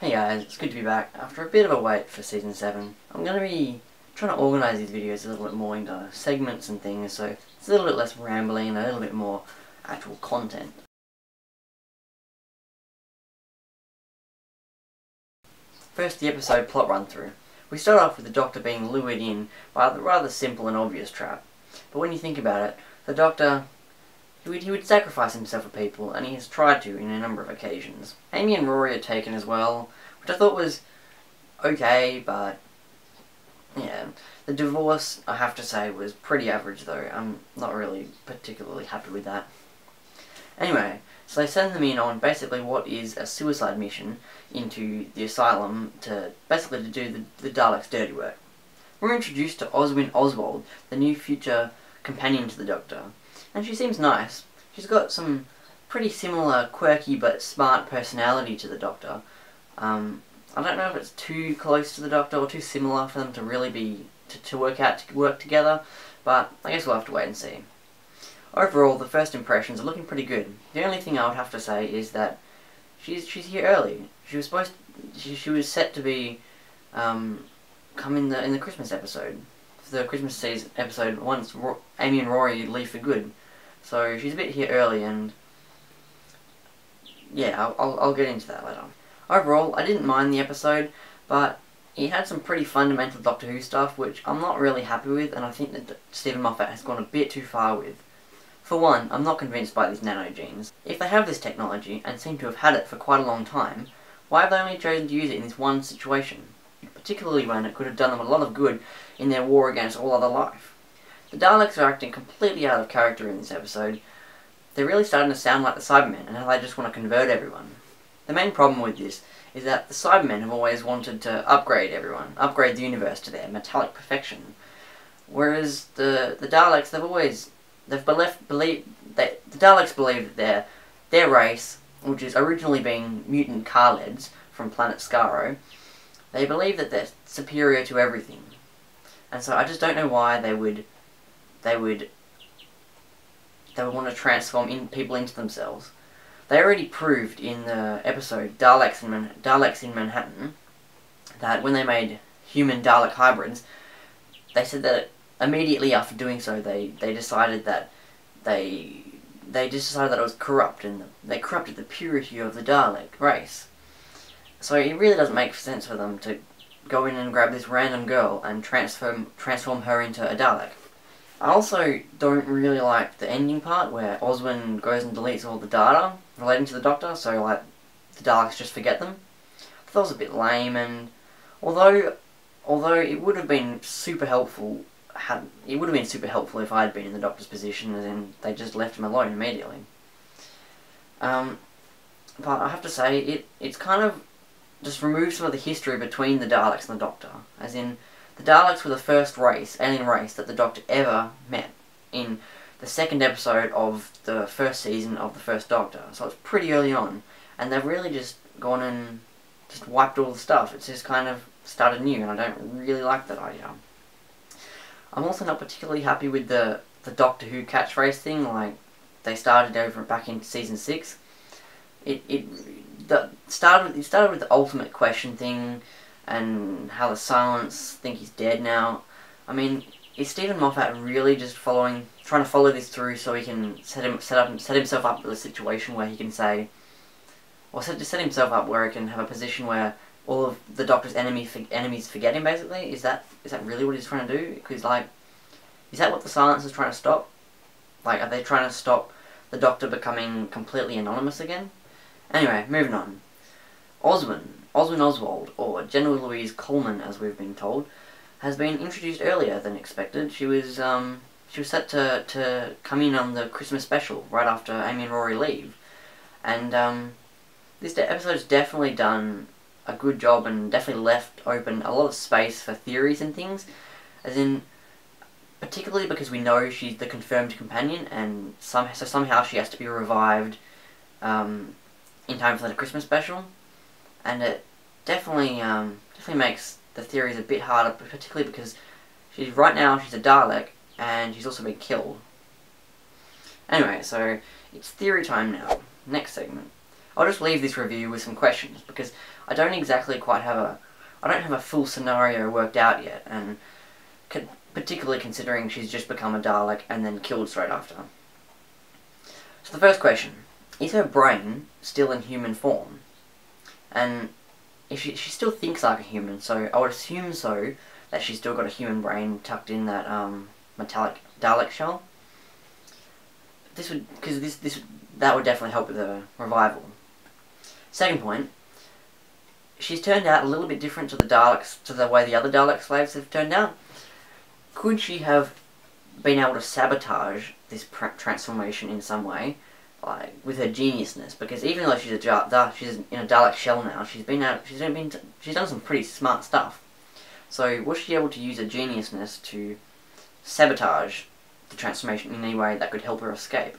Hey guys, it's good to be back after a bit of a wait for Season 7. I'm going to be trying to organise these videos a little bit more into segments and things, so it's a little bit less rambling and a little bit more actual content. First, the episode plot run-through. We start off with the Doctor being lured in by a rather simple and obvious trap. But when you think about it, the Doctor, he would sacrifice himself for people, and he has tried to in a number of occasions. Amy and Rory are taken as well, which I thought was okay, but yeah. The divorce, I have to say, was pretty average though. I'm not really particularly happy with that. Anyway, so they send them in on basically what is a suicide mission into the Asylum to basically to do the Daleks' dirty work. We're introduced to Oswald, the new future companion to the Doctor, and she seems nice. She's got some pretty similar, quirky but smart personality to the Doctor. I don't know if it's too close to the Doctor or too similar for them to really be to work together, but I guess we'll have to wait and see. Overall, the first impressions are looking pretty good. The only thing I would have to say is that she's here early. She was she was set to be come in the Christmas episode, the Christmas season episode once Amy and Rory leave for good. So she's a bit here early, and yeah, I'll get into that later. Overall, I didn't mind the episode, but it had some pretty fundamental Doctor Who stuff which I'm not really happy with, and I think that Stephen Moffat has gone a bit too far with. For one, I'm not convinced by these nanogenes. If they have this technology, and seem to have had it for quite a long time, why have they only chosen to use it in this one situation? Particularly when it could have done them a lot of good in their war against all other life. The Daleks are acting completely out of character in this episode. They're really starting to sound like the Cybermen, and how they just want to convert everyone. The main problem with this is that the Cybermen have always wanted to upgrade everyone, upgrade the universe to their metallic perfection. Whereas the Daleks, the Daleks believe that their race, which is originally being mutant Khaleds from planet Skaro, they believe that they're superior to everything. And so I just don't know why they would want to transform people into themselves. They already proved in the episode Daleks in Manhattan that when they made human Dalek hybrids, they said that immediately after doing so, they decided that it was corrupt, and they corrupted the purity of the Dalek race. So it really doesn't make sense for them to go in and grab this random girl and transform her into a Dalek. I also don't really like the ending part where Oswin goes and deletes all the data relating to the Doctor, so like the Daleks just forget them. I thought that was a bit lame, and although it would have been super helpful if I had been in the Doctor's position, and then they just left him alone immediately. But I have to say, it's kind of just removed some of the history between the Daleks and the Doctor. As in, the Daleks were the first alien race that the Doctor ever met in the second episode of the first season of the first Doctor. So it's pretty early on, and they've really just gone and just wiped all the stuff. It's just kind of started new, and I don't really like that idea. I'm also not particularly happy with the Doctor Who catchphrase thing, like they started over back in season 6. It started with the ultimate question thing, and how the Silence think he's dead now. I mean, is Stephen Moffat really just trying to follow this through so he can set himself up with a situation where he can say, or set himself up where he can have a position where all of the Doctor's enemies forget him, basically? Is that really what he's trying to do? Because, like, is that what the Silence is trying to stop? Like, are they trying to stop the Doctor becoming completely anonymous again? Anyway, moving on. Oswald, or General Louise Coleman, as we've been told, has been introduced earlier than expected. She was set to come in on the Christmas special right after Amy and Rory leave, and this episode's definitely done a good job and definitely left open a lot of space for theories and things, as in, particularly because we know she's the confirmed companion, and somehow she has to be revived in time for the Christmas special, and it definitely makes the theories a bit harder, particularly because right now she's a Dalek, and she's also been killed. Anyway, so it's theory time now. Next segment. I'll just leave this review with some questions, because I don't exactly quite have a full scenario worked out yet, and particularly considering she's just become a Dalek and then killed straight after. So the first question, is her brain still in human form? And if she still thinks like a human, so I would assume so, that she's still got a human brain tucked in that metallic Dalek shell. That would definitely help with the revival. Second point, she's turned out a little bit different to the Daleks, to the way the other Dalek slaves have turned out. Could she have been able to sabotage this transformation in some way, like with her geniusness? Because even though she's in a Dalek shell now, she's done some pretty smart stuff. So was she able to use her geniusness to sabotage the transformation in any way that could help her escape?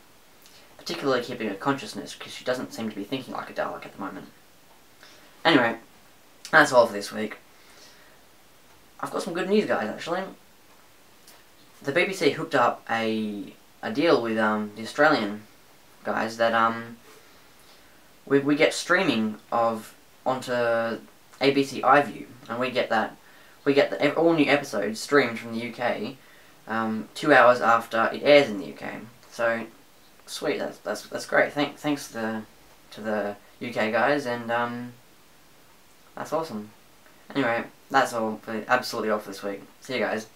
Particularly keeping her consciousness, because she doesn't seem to be thinking like a Dalek at the moment. Anyway, that's all for this week. I've got some good news, guys, actually. The BBC hooked up a deal with the Australian guys that we get streaming onto ABC iView, and we get all new episodes streamed from the UK 2 hours after it airs in the UK. So sweet, that's great. Thanks to the UK guys, and that's awesome. Anyway, that's absolutely all for this week. See you guys.